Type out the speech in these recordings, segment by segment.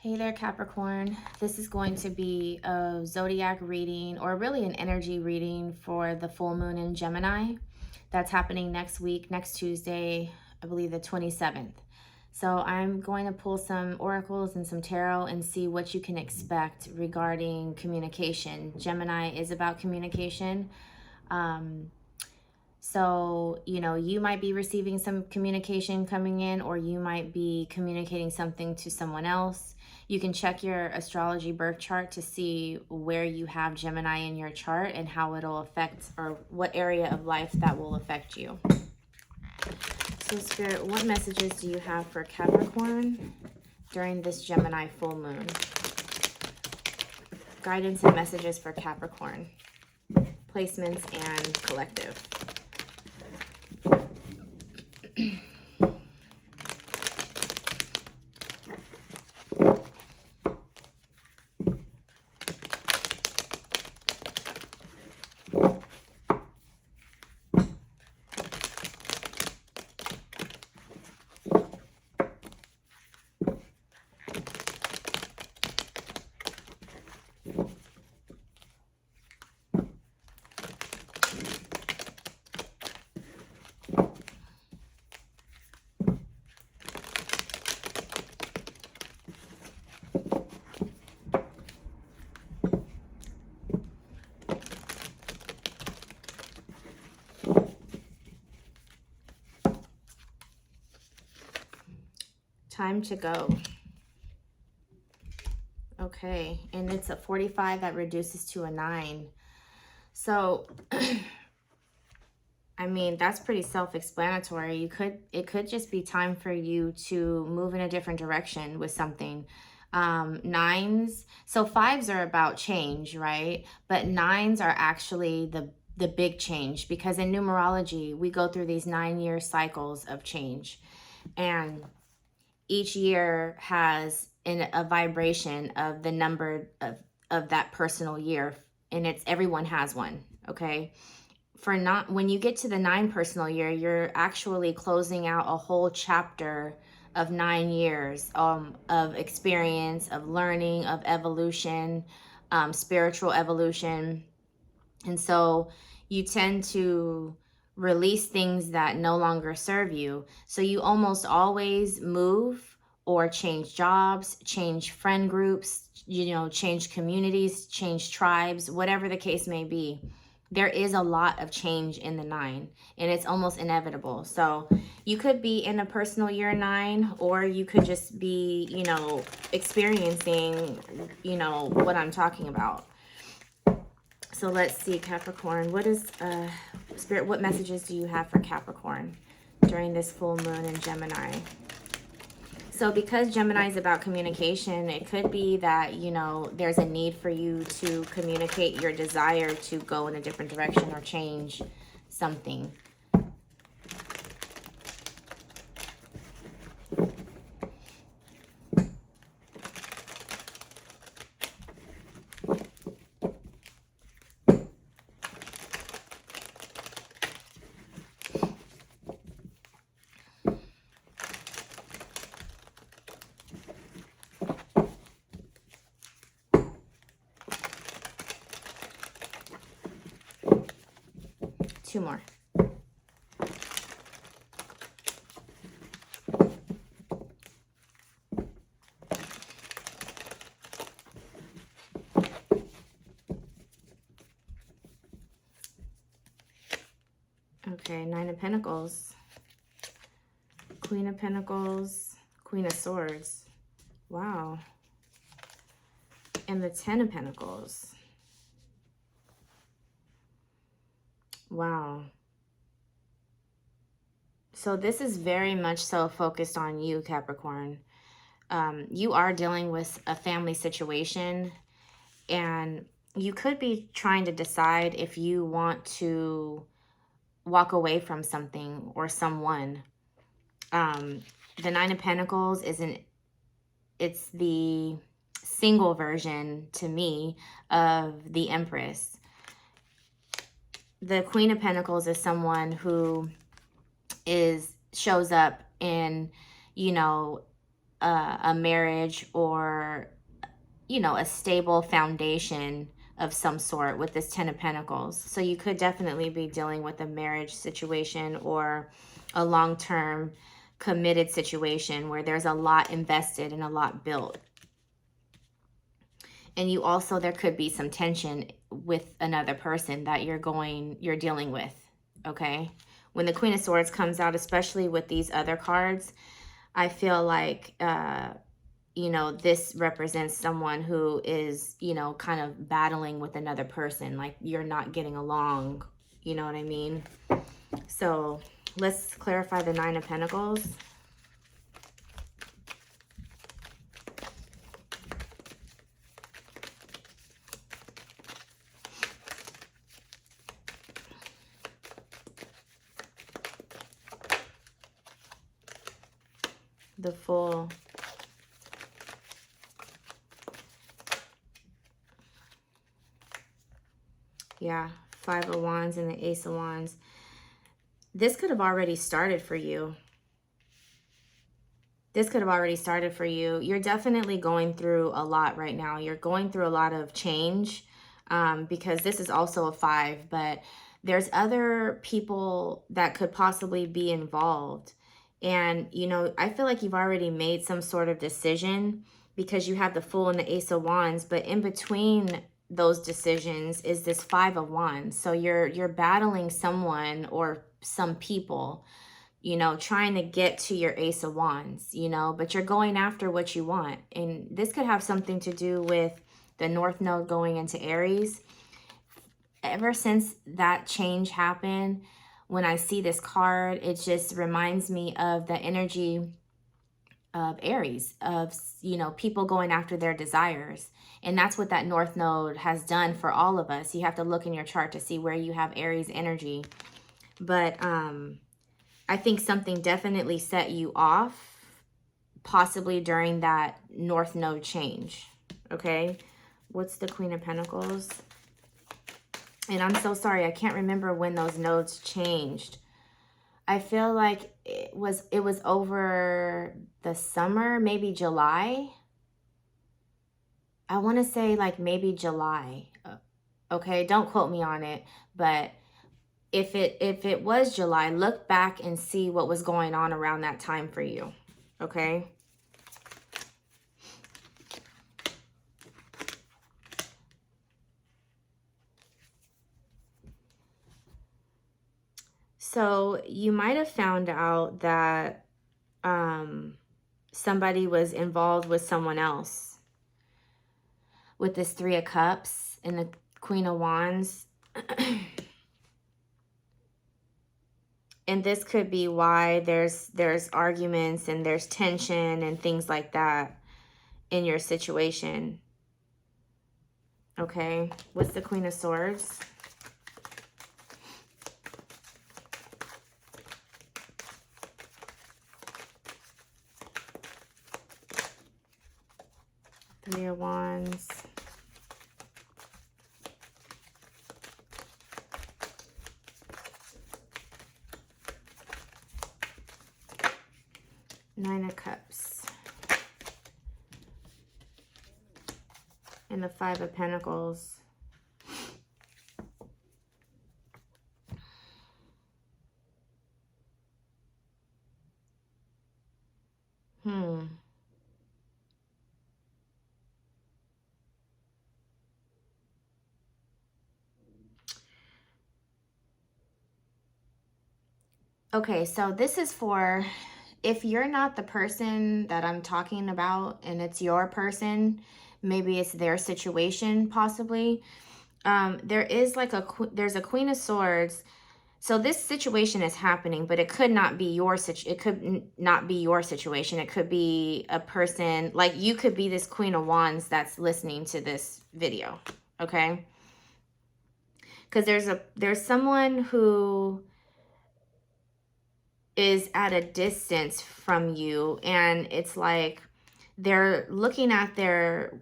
Hey there, Capricorn. This is going to be a zodiac reading, or really an energy reading for the full moon in Gemini. That's happening next week, next Tuesday, I believe the 27th. So I'm going to pull some oracles and some tarot and see what you can expect regarding communication. Gemini is about communication. So, you might be receiving some communication coming in, or you might be communicating something to someone else. You can check your astrology birth chart to see where you have Gemini in your chart and how it'll affect, or what area of life that will affect you. So, Spirit, what messages do you have for Capricorn during this Gemini full moon? Guidance and messages for Capricorn. Placements and collective. Time to go. Okay, and it's a 45 that reduces to a 9. So, I mean, that's pretty self-explanatory. It could just be time for you to move in a different direction with something. Nines, so fives are about change, right? But nines are actually the big change, because in numerology, we go through these 9-year cycles of change. And each year has a vibration of the number of that personal year, and everyone has one. Okay, when you get to the 9 personal year, you're actually closing out a whole chapter of 9 years of experience, of learning, of evolution, spiritual evolution. And so you tend to release things that no longer serve you. So you almost always move or change jobs, change friend groups, change communities, change tribes, whatever the case may be. There is a lot of change in the 9, and it's almost inevitable. So you could be in a personal year 9, or you could just be, experiencing, what I'm talking about. So let's see, Capricorn, what is, Spirit, what messages do you have for Capricorn during this full moon in Gemini? So because Gemini is about communication, it could be that, there's a need for you to communicate your desire to go in a different direction or change something. Two more. Okay, 9 of Pentacles, Queen of Pentacles, Queen of Swords. Wow. And the 10 of Pentacles. Wow. So this is very much so focused on you, Capricorn. You are dealing with a family situation, and you could be trying to decide if you want to walk away from something or someone. The 9 of Pentacles it's the single version to me of the Empress. The Queen of Pentacles is someone who shows up in, a marriage or, you know, a stable foundation of some sort with this Ten of Pentacles. So you could definitely be dealing with a marriage situation or a long-term committed situation where there's a lot invested and a lot built. And you also, there could be some tension with another person that you're dealing with, okay? When the Queen of Swords comes out, especially with these other cards, I feel like, you know, this represents someone who is, you know, kind of battling with another person. Like you're not getting along, you know what I mean? So let's clarify the Nine of Pentacles. The Fool. Yeah, Five of Wands and the Ace of Wands. This could have already started for you. This could have already started for you. You're definitely going through a lot right now. You're going through a lot of change because this is also a 5, but there's other people that could possibly be involved. And, you know, I feel like you've already made some sort of decision because you have the Fool and the Ace of Wands, but in between those decisions is this Five of Wands. So you're battling someone or some people, you know, trying to get to your Ace of Wands, you know, but you're going after what you want. And this could have something to do with the North Node going into Aries. Ever since that change happened, when I see this card, it just reminds me of the energy of Aries, of, you know, people going after their desires. And that's what that North Node has done for all of us. You have to look in your chart to see where you have Aries energy. But I think something definitely set you off, possibly during that North Node change, okay? What's the Queen of Pentacles? And I'm so sorry, I can't remember when those nodes changed. I feel like it was over the summer, maybe July. I want to say like maybe July. Okay, don't quote me on it, but if it was July, look back and see what was going on around that time for you. Okay? So you might have found out that somebody was involved with someone else with this Three of Cups and the Queen of Wands. And this could be why there's arguments and there's tension and things like that in your situation. Okay, what's the Queen of Swords? Three of Wands. Nine of Cups. And the Five of Pentacles. Okay, so this is for if you're not the person that I'm talking about and it's your person, maybe it's their situation possibly. There is like there's a Queen of Swords. So this situation is happening, but it could not be your it could not be your situation. It could be a person, like you could be this Queen of Wands that's listening to this video, okay? Because there's someone who is at a distance from you, and it's like they're looking at their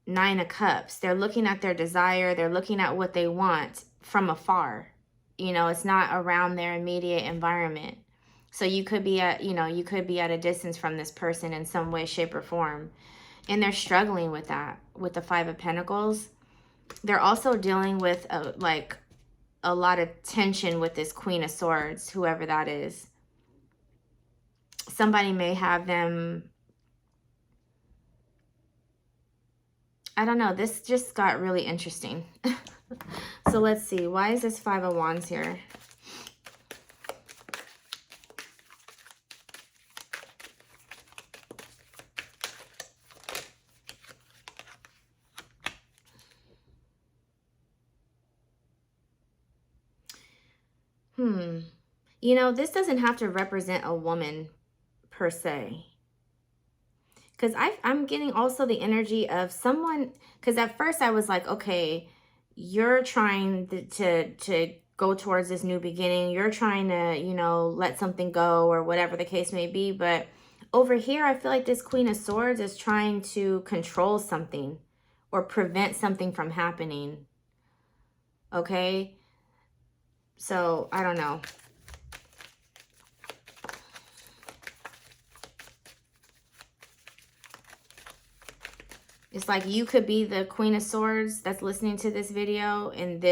Nine of Cups. They're looking at their desire. They're looking at what they want from afar. You know, it's not around their immediate environment. So you could be at, you could be at a distance from this person in some way, shape, or form. And they're struggling with that, with the Five of Pentacles. They're also dealing with a lot of tension with this Queen of Swords, whoever that is. Somebody may have them, I don't know, this just got really interesting. So let's see, why is this Five of Wands here? You know, this doesn't have to represent a woman per se. Because I'm getting also the energy of someone, because at first I was like, okay, you're trying to go towards this new beginning. You're trying to, let something go or whatever the case may be. But over here, I feel like this Queen of Swords is trying to control something or prevent something from happening. Okay? So, I don't know. It's like you could be the Queen of Swords that's listening to this video, and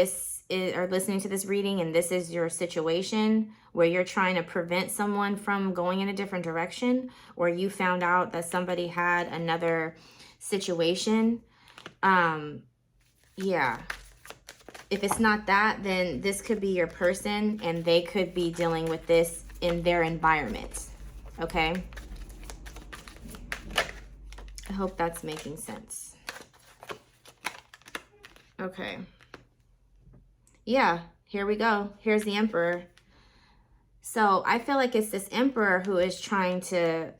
or listening to this reading, and this is your situation where you're trying to prevent someone from going in a different direction, or you found out that somebody had another situation. Yeah. If it's not that, then this could be your person, and they could be dealing with this in their environment. Okay? I hope that's making sense. Okay. Yeah, here we go. Here's the Emperor. So I feel like it's this Emperor who is trying to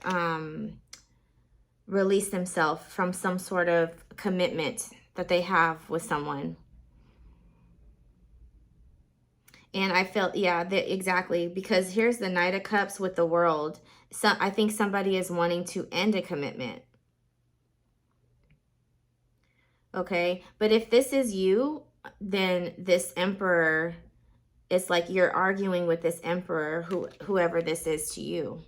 release themselves from some sort of commitment that they have with someone. And I felt, yeah, exactly. Because here's the Knight of Cups with the World. So I think somebody is wanting to end a commitment. Okay, but if this is you, then this Emperor, it's like you're arguing with this Emperor, whoever this is to you.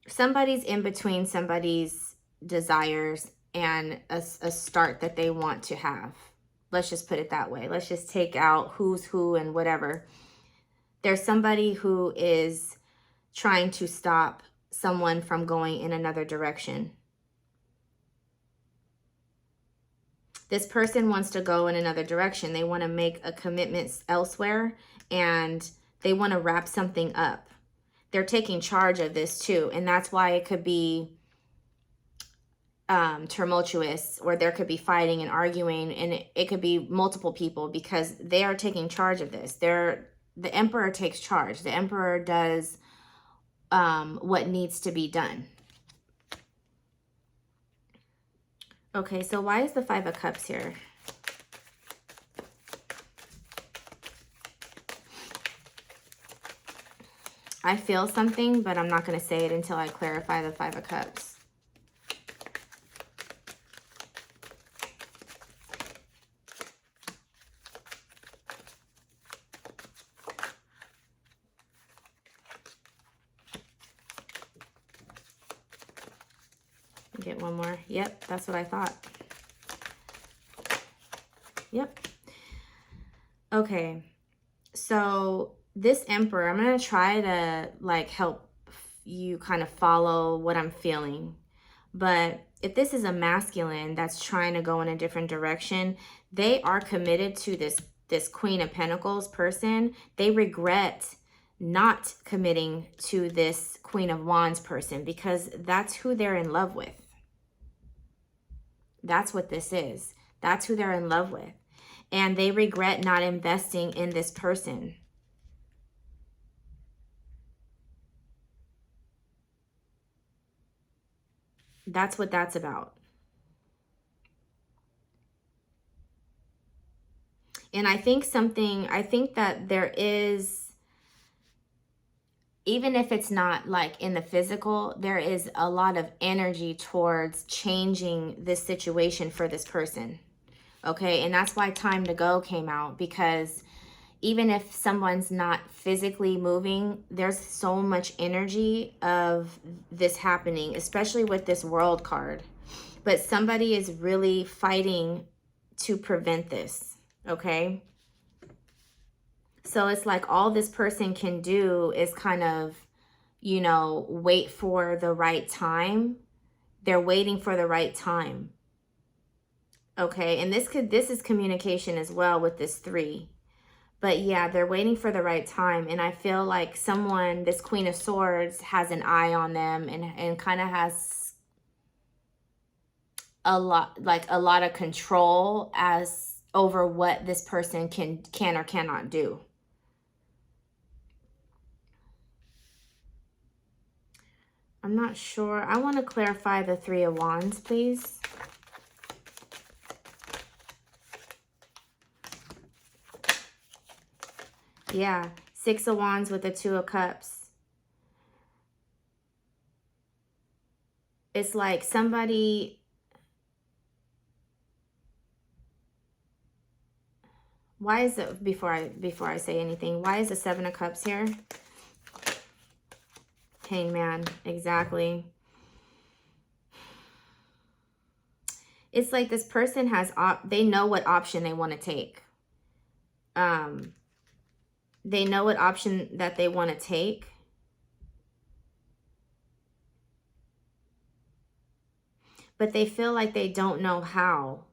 Somebody's in between somebody's desires and a start that they want to have. Let's just put it that way. Let's just take out who's who and whatever. There's somebody who is trying to stop someone from going in another direction. This person wants to go in another direction. They want to make a commitment elsewhere, and they want to wrap something up. They're taking charge of this too, and that's why it could be tumultuous, or there could be fighting and arguing, and it could be multiple people, because they are taking charge of this. The Emperor takes charge. The Emperor does what needs to be done. Okay, so why is the Five of Cups here? I feel something, but I'm not going to say it until I clarify the Five of Cups. Get one more. Yep, that's what I thought. Yep. Okay, so this Emperor, I'm going to try to help you kind of follow what I'm feeling. But if this is a masculine that's trying to go in a different direction, they are committed to this Queen of Pentacles person. They regret not committing to this Queen of Wands person, because that's who they're in love with. That's what this is. That's who they're in love with. And they regret not investing in this person. That's what that's about. And I think that there is, even if it's not in the physical, there is a lot of energy towards changing this situation for this person. Okay, and that's why time to go came out, because even if someone's not physically moving, there's so much energy of this happening, especially with this World card. But somebody is really fighting to prevent this, okay? So it's like all this person can do is kind of, you know, wait for the right time. They're waiting for the right time. Okay, and this is communication as well with this 3. But yeah, they're waiting for the right time. And I feel like someone, this Queen of Swords, has an eye on them and kind of has a lot of control as over what this person can or cannot do. I'm not sure. I want to clarify the 3 of Wands, please. Yeah, 6 of Wands with the 2 of Cups. It's like somebody, why is it, before I say anything, why is the 7 of Cups here? Hangman, exactly. It's like this person has, they know what option they want to take. They know what option that they want to take. But they feel like they don't know how.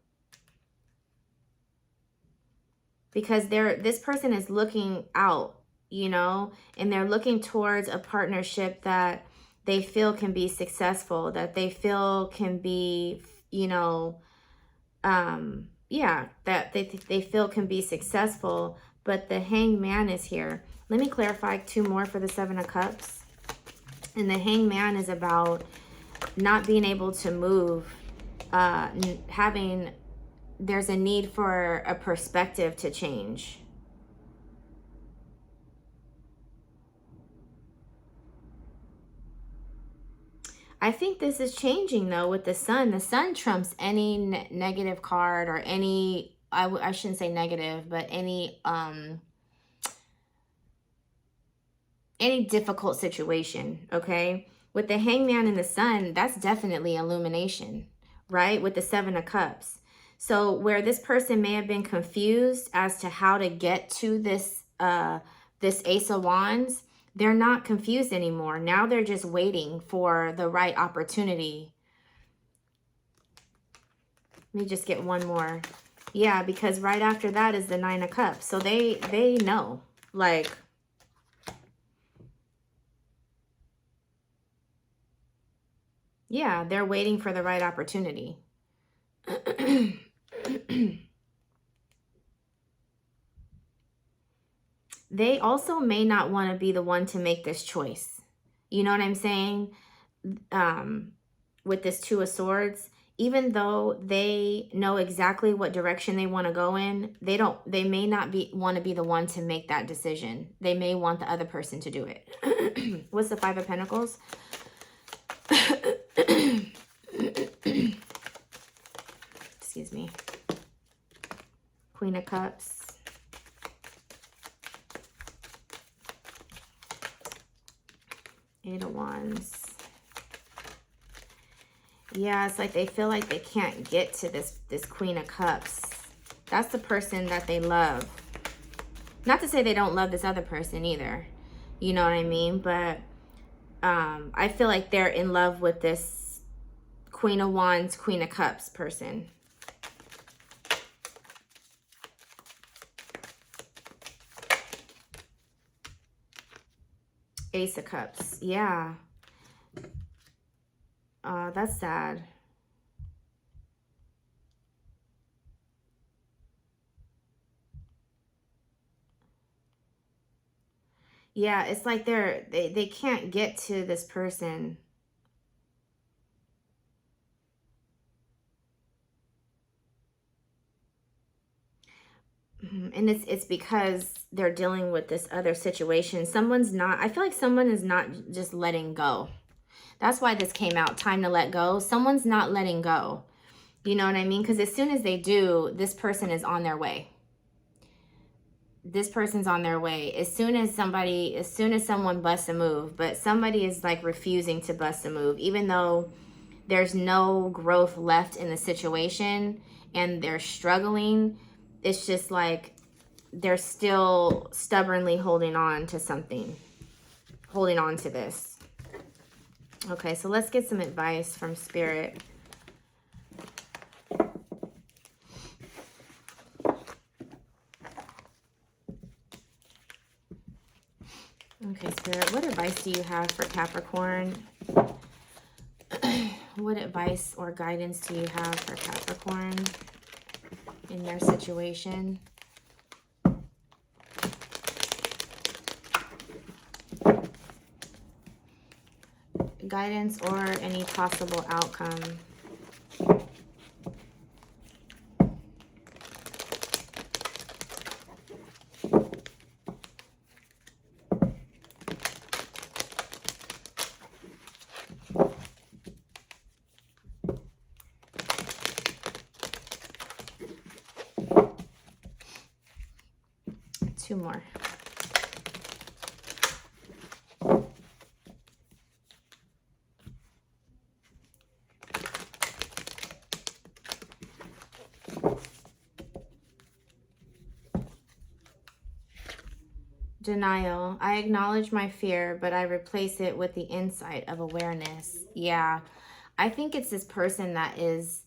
Because this person is looking out, you know, and they're looking towards a partnership that they feel can be successful, that they feel can be, you know, yeah, that they feel can be successful. But the Hangman is here. Let me clarify 2 more for the 7 of Cups. And the Hangman is about not being able to move, there's a need for a perspective to change. I think this is changing though with the Sun. The Sun trumps any negative card or any, I shouldn't say negative, but any difficult situation, okay? With the Hangman and the Sun, that's definitely illumination, right? With the 7 of Cups. So where this person may have been confused as to how to get to this this Ace of Wands, they're not confused anymore. Now they're just waiting for the right opportunity. Let me just get one more. Yeah, because right after that is the 9 of Cups. So they know, like, yeah, they're waiting for the right opportunity. They also may not want to be the one to make this choice. You know what I'm saying? With this 2 of Swords, even though they know exactly what direction they want to go in, they may not want to be the one to make that decision. They may want the other person to do it. What's the 5 of Pentacles? Excuse me. Queen of Cups. Eight of Wands. Yeah, it's like they feel like they can't get to this Queen of Cups. That's the person that they love. Not to say they don't love this other person either. You know what I mean? But I feel like they're in love with this Queen of Wands, Queen of Cups person. Ace of Cups. Yeah. That's sad. Yeah, it's like they can't get to this person. And it's because they're dealing with this other situation. I feel like someone is not just letting go. That's why this came out, time to let go. Someone's not letting go. You know what I mean? Because as soon as they do, this person is on their way. This person's on their way. As soon as someone busts a move, but somebody is like refusing to bust a move, even though there's no growth left in the situation and they're struggling. It's just like they're still stubbornly holding on to something, holding on to this. Okay, so let's get some advice from Spirit. Okay, Spirit, what advice do you have for Capricorn? What advice or guidance do you have for Capricorn in their situation? Guidance or any possible outcome. Two more. Denial. I acknowledge my fear, but I replace it with the insight of awareness. Yeah. I think it's this person that is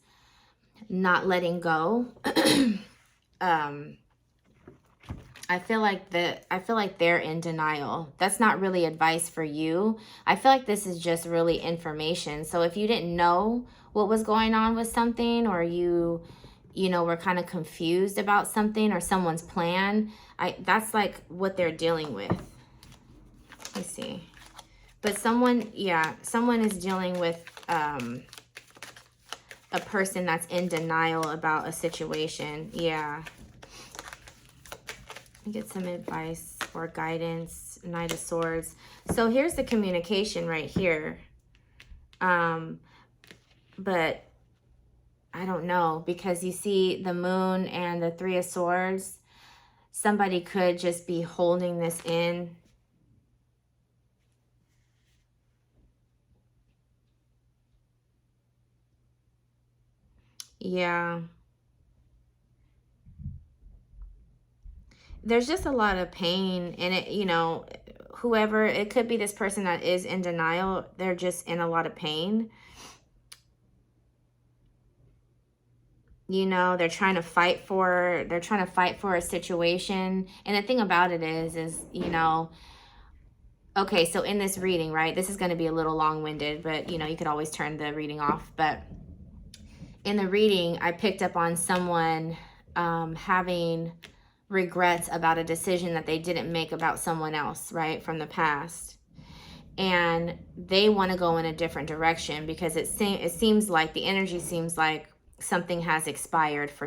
not letting go. I feel like they're in denial. That's not really advice for you. I feel like this is just really information. So if you didn't know what was going on with something, or you know, were kind of confused about something or someone's plan, that's like what they're dealing with. Let me see. But someone is dealing with a person that's in denial about a situation. Yeah. Get some advice or guidance. Knight of Swords. So here's the communication right here. But I don't know, because you see the Moon and the Three of Swords. Somebody could just be holding this in. Yeah. There's just a lot of pain in it, you know. Whoever, it could be this person that is in denial, they're just in a lot of pain. You know, they're trying to fight for a situation. And the thing about it is, you know, okay, so in this reading, right, this is going to be a little long-winded, but, you know, you could always turn the reading off. But in the reading, I picked up on someone having regrets about a decision that they didn't make about someone else, right, from the past. And they want to go in a different direction because it seems like the energy seems like something has expired for